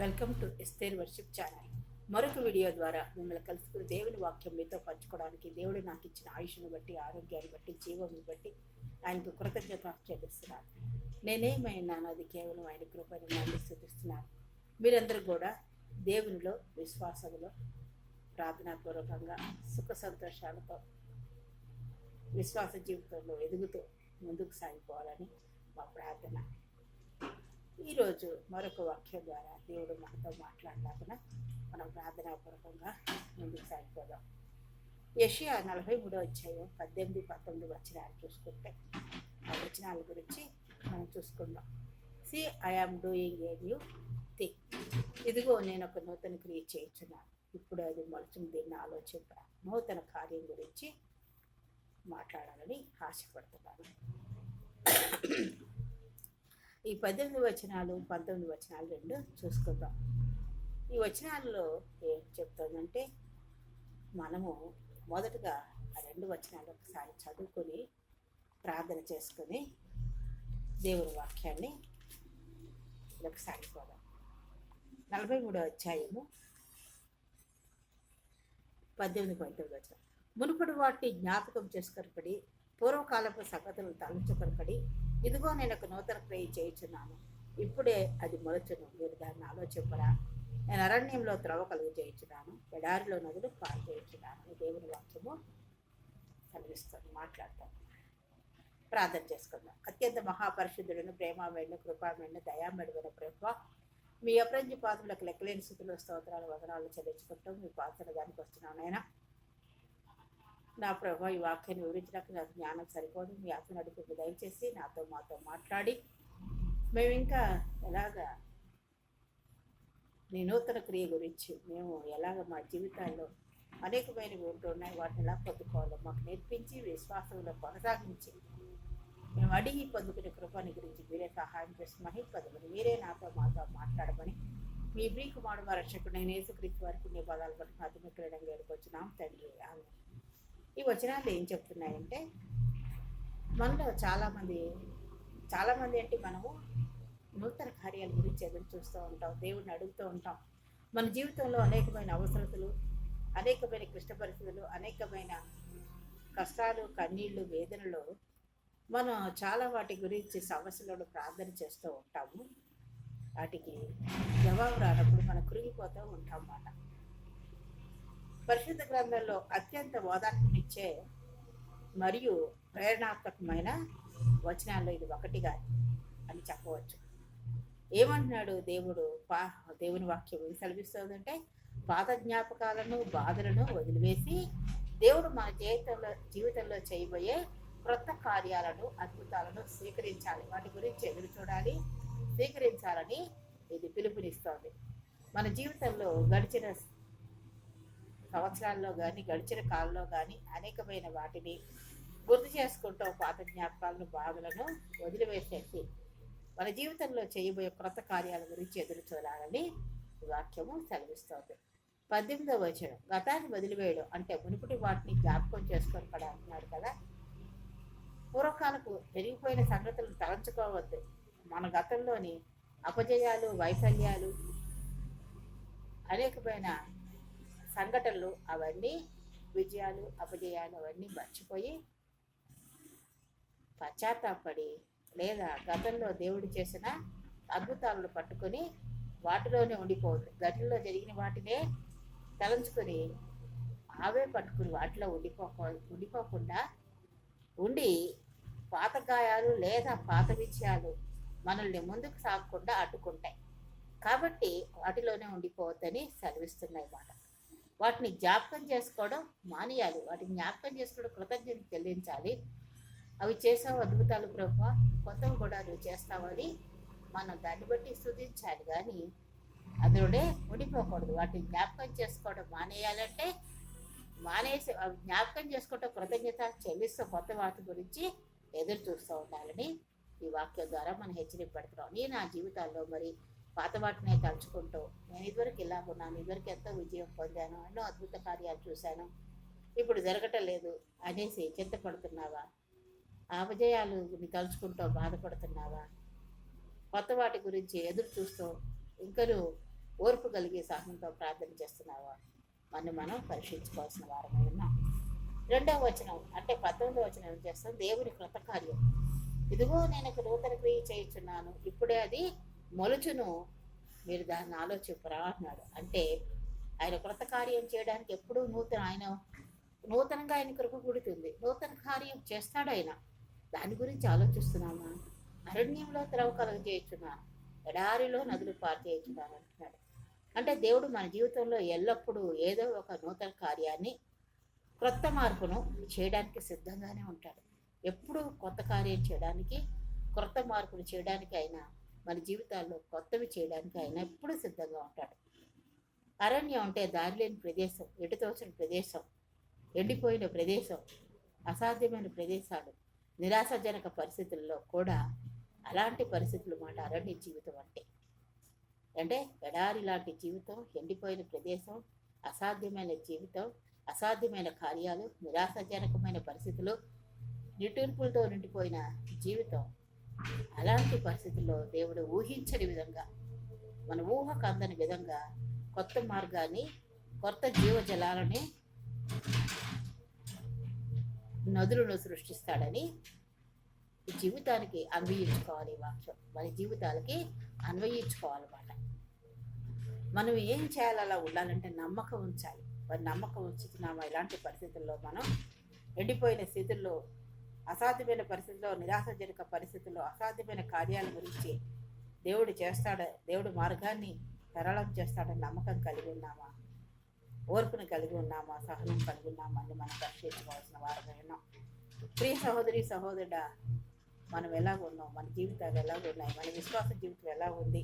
Welcome to Esther worship channel. మరొక video ద్వారా మిమ్మల్ని కలుసుకుని దేవుని వాక్యం మీతో పంచుకోవడానికి దేవుడు నాకు ఇచ్చిన ఆయుష్ను బట్టి, ఆరోగ్యాన్ని బట్టి, జీవాన్ని బట్టి ఆయనకు కృతజ్ఞత చెల్లిస్తున్నాను. నేనేమైనా అది కేవలం ఆయన కృపని మళ్ళీ స్థుతిస్తున్నాను. మీరందరూ కూడా దేవునిలో విశ్వాసంలో ప్రార్థనాపూర్వకంగా సుఖ సంతోషాలతో విశ్వాస జీవితంలో ఎదుగుతూ ముందుకు సాగిపోవాలని మా ప్రార్థన. ఈరోజు మరొక వాక్యం ద్వారా దేవుడు మనతో మాట్లాడలేకుండా మనం ప్రార్థనాపూర్వకంగా ముందుకు సాగిపోదాం. యెషయా 43వ అధ్యాయం 18-19 వచనాలు చూసుకుంటే ఆ వచనాల గురించి మనం చూసుకుందాం. See I am doing a new thing. ఇదిగో నేను ఒక నూతన క్రియ చేయించున్నాను, ఇప్పుడు అది మొలచుంది. దీన్ని ఆలోచింప నూతన కార్యం గురించి మాట్లాడాలని ఆశపడుతున్నాను. ఈ 18 వచనాలు 19 వచనాలు రెండు చూసుకుందాం. ఈ వచనాల్లో ఏం చెప్తుందంటే, మనము మొదటగా ఆ 2 వచనాలు ఒకసారి చదువుకొని ప్రార్థన చేసుకొని దేవుని వాక్యాన్ని సాగిపోదాం. 43వ అధ్యాయము 18-19 వచనం. మునుపటి వాటిని జ్ఞాపకం చేసుకొనపడి, పూర్వకాలపు సంగతులను తలంచుకొనపడి, ఇదిగో నేను ఒక నూతన క్రియ చేయించున్నాను, ఇప్పుడే అది మొలచును, మీరు దాన్ని ఆలోచింపరా. నేను అరణ్యంలో త్రవ కలుగు చేయించున్నాను, ఎడారిలో నదులు పాలు చేయించున్నాను. దేవుని వాక్యము కలిగిస్తాను, మాట్లాడతాను. ప్రార్థన చేసుకుందాం. అత్యంత మహాపరిశుద్ధులను, ప్రేమామేడిన, కృపామేడిన, దయామేడిన ప్రభువా, మీ అప్రంజి పాత్రలకు లెక్కలేని స్థితిలో స్తోత్రాలు వదనాలు చెల్లించుకుంటాం. మీ పాత్ర దానికి వస్తున్నాను నాయన. నా ప్రభు, ఈ వాక్యాన్ని వివరించడానికి నాకు జ్ఞానం సరిపోదు. మీ ఆత్మ నడిపి దయచేసి మాతో మాట్లాడి, మేము ఇంకా ఎలాగా నీ నూతన క్రియ గురించి మేము ఎలాగ మా జీవితాల్లో అనేకమైనవి ఉంటున్నాయి, వాటిని ఎలా పొందుకోవాలో మాకు నేర్పించి విశ్వాసంలో కొనసాగించి మేము అడిగి పొందుకునే కృపని గురించి మీరే సహాయం చేసి మహిపదమని, మీరే మాతో మాట్లాడమని మీ ప్రియకుమారుడు మా రక్షకుడైన యేసుక్రీస్తు వారికి నీ పదాలు బట్టి అతిమిక్కులడంగా ఏడుకొచ్చున్నాం తండ్రి. ఆమె. ఈ వచనాలు ఏం చెప్తున్నాయంటే, మనలో చాలామంది అంటే మనము నూతన కార్యాల గురించి ఎదురు చూస్తూ ఉంటాం, దేవుడిని అడుగుతూ ఉంటాం. మన జీవితంలో అనేకమైన అవసరతలు, అనేకమైన క్లిష్ట పరిస్థితులు, అనేకమైన కష్టాలు, కన్నీళ్ళు, వేదనలు, మనం చాలా వాటి గురించి సమస్యలను ప్రార్థన చేస్తూ ఉంటాము. వాటికి జవాబు రానప్పుడు మనం కృంగిపోతూ ఉంటాం అన్నమాట. పరిశుద్ధ గ్రంథంలో అత్యంత ఓదార్పునిచ్చే మరియు ప్రేరణాత్మకమైన వచనాల్లో ఇది ఒకటిగా అని చెప్పవచ్చు. ఏమంటున్నాడు దేవుడు? దేవుని వాక్యం ఏం సెలవిస్తుందంటే, పాత జ్ఞాపకాలను, బాధలను వదిలివేసి దేవుడు మన జీవితంలో చేయబోయే క్రొత్త కార్యాలను, అద్భుతాలను స్వీకరించాలి. వాటి గురించి ఎదురు చూడాలి, స్వీకరించాలని ఇది పిలుపునిస్తోంది. మన జీవితంలో గడిచిన సంవత్సరాల్లో కానీ, గడిచిన కాలంలో కానీ అనేకమైన వాటిని గుర్తు చేసుకుంటూ పాత జ్ఞాపకాలను, బాధలను వదిలివేసేసి మన జీవితంలో చేయబోయే క్రొత్త కార్యాల గురించి ఎదురు చూడాలని వాక్యము సెలవిస్తోంది. 18వ వచనం, గతాన్ని వదిలివేయడం అంటే మునుపటి వాటిని జ్ఞాపకం చేసుకొని కూడా అంటున్నాడు కదా. పూర్వకాలకు జరిగిపోయిన సంగతులను తలంచుకోవద్దు. మన గతంలోని అపజయాలు, వైఫల్యాలు, అనేకమైన సంఘటనలు, అవన్నీ విజయాలు, అపజయాలు అవన్నీ మర్చిపోయి పశ్చాత్తాపడి, లేదా గతంలో దేవుడు చేసిన అద్భుతాలను పట్టుకొని వాటిలోనే ఉండిపోవద్దు. గతంలో జరిగిన వాటినే తలంచుకొని అవే పట్టుకుని వాటిలో ఉండిపోకుండా ఉండి పాత గాయాలు లేదా పాత విజయాలు మనల్ని ముందుకు సాగకుండా అడ్డుకుంటాయి. కాబట్టి వాటిలోనే ఉండిపోవద్దని సెలవిస్తున్నాయి మాట. వాటిని జ్ఞాపకం చేసుకోవడం మానేయాలి. వాటిని జ్ఞాపకం చేసుకోవడం, కృతజ్ఞత చెల్లించాలి. అవి చేసావు అద్భుతాలు ప్రభువా, కొత్తవి కూడా నువ్వు చేస్తావని మనం దాన్ని బట్టి స్తుతించాలి. కానీ అందులోనే ఉండిపోకూడదు. వాటిని జ్ఞాపకం చేసుకోవడం మానేయాలంటే మానేసి అవి జ్ఞాపకం చేసుకోవటం, కృతజ్ఞత చెల్లిస్తూ కొత్త వాటి గురించి ఎదురు చూస్తూ ఉండాలని ఈ వాక్యం ద్వారా మనం హెచ్చరింపడుతున్నాం. నేను నా జీవితాల్లో మరి పాత వాటినే తలుచుకుంటూ, నేను ఇదివరకు ఇలా ఉన్నాను, ఇదివరకు ఎంతో విజయం పొందాను, ఎన్నో అద్భుత కార్యాలు చూశాను, ఇప్పుడు జరగటం లేదు అనేసి చింతపడుతున్నావా? ఆ విజయాలు తలుచుకుంటూ బాధపడుతున్నావా? కొత్త వాటి గురించి ఎదురు చూస్తూ ఇంకను ఓర్పు కలిగి సహనంతో ప్రార్థన చేస్తున్నావా మనం పరీక్షించుకోవాల్సిన వారమై ఉన్నాం. 2వ వచనం అంటే 19వ వచనం ఏం చేస్తాం? దేవుని కృతకార్యం. ఇదిగో నేను నూతన క్రియ చేయుచున్నాను, ఇప్పుడే అది మొలుచును, మీరు దాన్ని ఆలోచింపరా అన్నాడు. అంటే ఆయన కృత కార్యం చేయడానికి ఎప్పుడూ నూతనంగా ఆయన కృప పుడుతుంది, నూతన కార్యం చేస్తాడు ఆయన. దాని గురించి ఆలోచిస్తున్నామా? అరణ్యంలో త్రవ కలగజేయుచున్నాను, ఎడారిలో నదులు పారు చేయుచున్నాను అంటున్నాడు. అంటే దేవుడు మన జీవితంలో ఎల్లప్పుడూ ఏదో ఒక నూతన కార్యాన్ని, క్రొత్త మార్పును చేయడానికి సిద్ధంగానే ఉంటాడు. ఎప్పుడు కొత్త కార్యం చేయడానికి, క్రొత్త మార్పులు చేయడానికి ఆయన మన జీవితాల్లో కొత్తవి చేయడానికి ఆయన ఎప్పుడు సిద్ధంగా ఉంటాడు. అరణ్యం అంటే దారి లేని ప్రదేశం, ఎటుతోచని ప్రదేశం, ఎండిపోయిన ప్రదేశం, అసాధ్యమైన ప్రదేశాలు, నిరాశాజనక పరిస్థితుల్లో కూడా అలాంటి పరిస్థితులు మాట అరణ్య జీవితం అంటే ఎడారి లాంటి జీవితం, ఎండిపోయిన ప్రదేశం, అసాధ్యమైన జీవితం, అసాధ్యమైన కార్యాలు, నిరాశాజనకమైన పరిస్థితులు, నిట్టూర్పులతో నిండిపోయిన జీవితం. అలాంటి పరిస్థితుల్లో దేవుడు ఊహించని విధంగా, మన ఊహకు అందని విధంగా కొత్త మార్గాన్ని, కొత్త జీవజలాలని, నదులను సృష్టిస్తాడని జీవితానికి అన్వయించుకోవాలి. ఈ వాక్యం మన జీవితాలకి అన్వయించుకోవాలన్నమాట. మనం ఏం చేయాలి? అలా ఉండాలంటే నమ్మకం ఉంచాలి. మరి నమ్మకం ఉంచుతున్నామా? ఇలాంటి పరిస్థితుల్లో మనం ఎండిపోయిన స్థితుల్లో, అసాధ్యమైన పరిస్థితుల్లో, నిరాశజనక పరిస్థితుల్లో, అసాధ్యమైన కార్యాల గురించి దేవుడు చేస్తాడు, దేవుడు మార్గాన్ని సరళం చేస్తాడని నమ్మకం కలిగి ఉన్నామా? ఓర్పును కలిగి ఉన్నామా? సహనం కలిగి ఉన్నామా అని మనం పరిశీలించుకోవాల్సిన వారమే ఉన్నాం. ప్రియ సహోదరి సహోదరుడా, మనం ఎలాగ ఉన్నాం? మన జీవితాలు ఎలాగ ఉన్నాయి? మన విశ్వాస జీవితం ఎలా ఉంది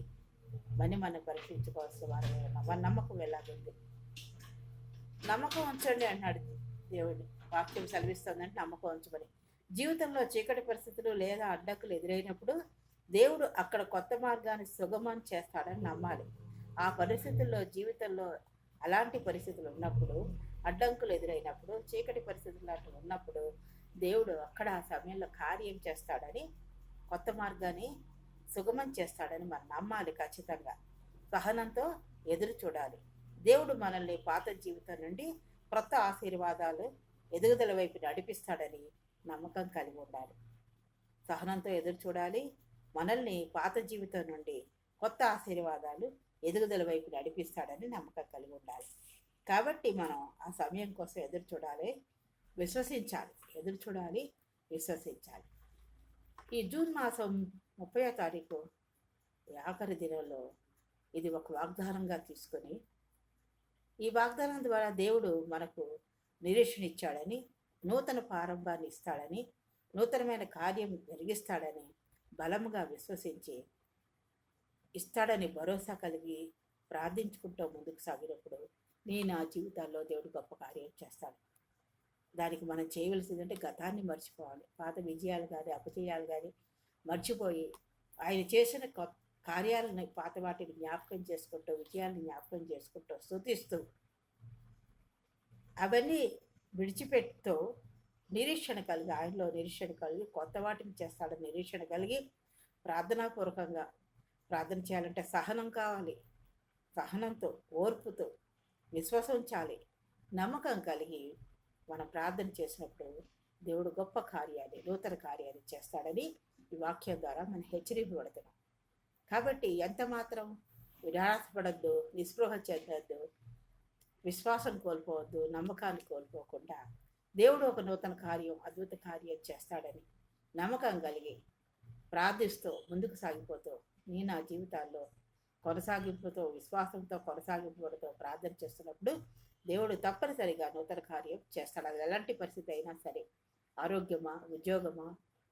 మనం పరీక్షించుకోవాల్సిన వారమే ఉన్నాం. మన నమ్మకం ఎలాగుంది? నమ్మకం ఉంచండి అన్నాడు దేవుడు. వాక్యం సెలవిస్తుందంటే నమ్మకం ఉంచమని. జీవితంలో చీకటి పరిస్థితులు లేదా అడ్డంకులు ఎదురైనప్పుడు దేవుడు అక్కడ కొత్త మార్గాన్ని సుగమం చేస్తాడని నమ్మాలి. ఆ పరిస్థితుల్లో, జీవితంలో అలాంటి పరిస్థితులు ఉన్నప్పుడు, అడ్డంకులు ఎదురైనప్పుడు, చీకటి పరిస్థితులు అట్లా ఉన్నప్పుడు దేవుడు అక్కడ ఆ సమయంలో కార్యం చేస్తాడని, కొత్త మార్గాన్ని సుగమం చేస్తాడని మనం నమ్మాలి. ఖచ్చితంగా సహనంతో ఎదురు చూడాలి. దేవుడు మనల్ని పాత జీవితం నుండి క్రొత్త ఆశీర్వాదాలు, ఎదుగుదల వైపు నడిపిస్తాడని నమ్మకం కలిగి ఉండాలి. సహనంతో ఎదురు చూడాలి. మనల్ని పాత జీవితం నుండి కొత్త ఆశీర్వాదాలు, ఎదుగుదల వైపు నడిపిస్తాడని నమ్మకం కలిగి ఉండాలి. కాబట్టి మనం ఆ సమయం కోసం ఎదురు చూడాలి, విశ్వసించాలి. ఎదురు చూడాలి, విశ్వసించాలి. ఈ జూన్ మాసం 30వ తారీఖు ఆఖరి దినంలో ఇది ఒక వాగ్దానంగా తీసుకొని, ఈ వాగ్దానం ద్వారా దేవుడు మనకు నిరీక్షణ ఇచ్చాడని, నూతన ప్రారంభాన్ని ఇస్తాడని, నూతనమైన కార్యం జరిగిస్తాడని బలముగా విశ్వసించి, ఇస్తాడని భరోసా కలిగి ప్రార్థించుకుంటూ ముందుకు సాగినప్పుడు నా జీవితాల్లో దేవుడు గొప్ప కార్యం చేస్తాడు. దానికి మనం చేయవలసిందంటే గతాన్ని మర్చిపోవాలి. పాత విజయాలు కానీ, అపజయాలు కానీ మర్చిపోయి ఆయన చేసిన కార్యాలను, పాత వాటిని జ్ఞాపకం చేసుకుంటూ, విజయాలను జ్ఞాపకం చేసుకుంటూ, స్తుతిస్తూ, అవన్నీ విడిచిపెడుతూ నిరీక్షణ కలిగి, ఆయనలో నిరీక్షణ కలిగి, కొత్త వాటిని చేస్తాడని నిరీక్షణ కలిగి ప్రార్థనాపూర్వకంగా ప్రార్థన చేయాలంటే సహనం కావాలి. సహనంతో, ఓర్పుతో, విశ్వాసం ఉంచాలి. నమ్మకం కలిగి మనం ప్రార్థన చేసినప్పుడు దేవుడు గొప్ప కార్యాలు, నూతన కార్యాలు చేస్తాడని ఈ వాక్యం ద్వారా మనం హెచ్చరింపబడుతున్నాం. కాబట్టి ఎంత మాత్రం నిరాశపడద్దు, నిస్పృహ చెందద్దు, విశ్వాసం కోల్పోవద్దు, నమ్మకాన్ని కోల్పోకుండా దేవుడు ఒక నూతన కార్యం, అద్భుత కార్యం చేస్తాడని నమ్మకం కలిగి ప్రార్థిస్తూ ముందుకు సాగిపోతూ నా జీవితాల్లో కొనసాగింపుతో, విశ్వాసంతో కొనసాగింపుతో ప్రార్థన చేస్తున్నప్పుడు దేవుడు తప్పనిసరిగా నూతన కార్యం చేస్తాడు. అది ఎలాంటి పరిస్థితి అయినా సరే, ఆరోగ్యమా, ఉద్యోగమా,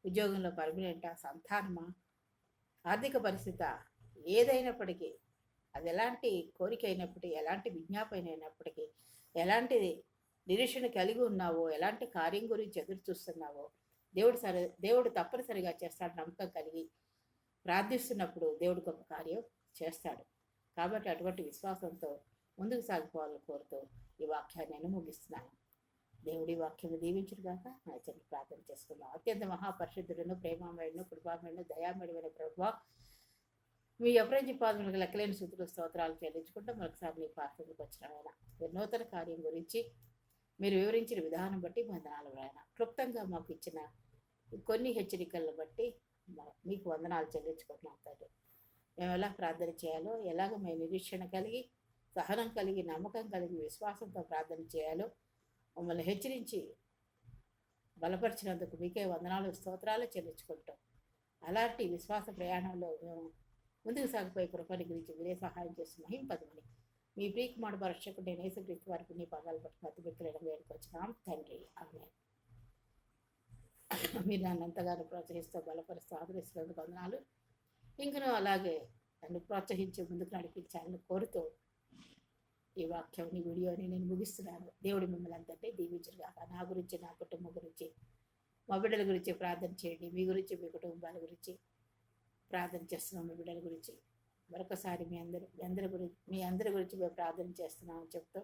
ఉద్యోగంలో పర్మనెంటా, సంతానమా, ఆర్థిక పరిస్థితి ఏదైనప్పటికీ, అది ఎలాంటి కోరిక అయినప్పటికీ, ఎలాంటి విజ్ఞాపన అయినప్పటికీ, ఎలాంటి నిరీక్షణ కలిగి ఉన్నావో, ఎలాంటి కార్యం గురించి ఎదురు చూస్తున్నావో దేవుడు తప్పనిసరిగా చేస్తాడు. నమ్మకం కలిగి ప్రార్థిస్తున్నప్పుడు దేవుడు గొప్ప కార్యం చేస్తాడు. కాబట్టి అటువంటి విశ్వాసంతో ముందుకు సాగిపోవాలని కోరుతూ ఈ వాక్యాన్ని నేను ముగిస్తున్నాను. దేవుడి వాక్యము దీవించుగాక. నా చెల్లి ప్రార్థన చేసుకున్నాం. అత్యంత మహాపరిశుద్ధులను, ప్రేమామయుడును, కృపామయుడును, దయామయుడైన ప్రభువా, మీ అపరంజి పాదములకు లెక్కలేని స్థుతులు స్తోత్రాలు చెల్లించుకుంటూ మరొకసారి మీ పాత్రలకు వచ్చిన ఆయన నూతన కార్యం గురించి మీరు వివరించిన విధానం బట్టి వందనాలు ఆయన క్లుప్తంగా మాకు ఇచ్చిన కొన్ని హెచ్చరికలను బట్టి మీకు వందనాలు చెల్లించుకుంటున్నాం తండ్రి. మేము ఎలా ప్రార్థన చేయాలో, ఎలాగ మేము నిరీక్షణ కలిగి, సహనం కలిగి, నమ్మకం కలిగి, విశ్వాసంతో ప్రార్థన చేయాలో మమ్మల్ని హెచ్చరించి బలపరిచినందుకు మీకే వందనాలు స్తోత్రాలు చెల్లించుకుంటాం. అలాంటి విశ్వాస ప్రయాణంలో మేము ముందుకు సాగిపోయే కృపని గురించి మీరే సహాయం చేసి మహింపదమని మీ ప్రియకుమారుడు పరక్షకుడు నేను యేసుక్రీస్తు వారికి నీ పదాలు పట్టుకుని అతి వ్యక్తులను వేడుకొచ్చినాం తండ్రి. ఆమె మీరు నన్ను ఎంతగానో ప్రోత్సహిస్తూ బలపరుస్తూ ఆదరిస్తున్నందుకు వందనాలు. ఇంకనూ అలాగే నన్ను ప్రోత్సహించి ముందుకు నడిపించాలని కోరుతూ ఈ వాక్యం ఈ వీడియోని నేను ముగిస్తున్నాను. దేవుడు మిమ్మల్ని అంతంటే దీవించుగాక. నా గురించి, నా కుటుంబం గురించి, మా బిడ్డల గురించి ప్రార్థన చేయండి. మీ గురించి, మీ కుటుంబాల గురించి ప్రార్థన చేస్తున్నాం. మీ బిడ్డల గురించి మరొకసారి మీ అందరి గురించి మేము ప్రార్థన చేస్తున్నామని చెప్తూ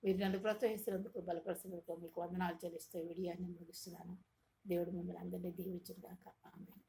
మీరు నన్ను ప్రోత్సహిస్తున్నందుకు, బలపరుస్తున్నందుకు మీకు వందనాలు చెల్లిస్తూ వీడియోని ముగిస్తున్నాను. దేవుడు మిమ్మల్ని అందరినీ దీవించుగాక. ఆమేన్.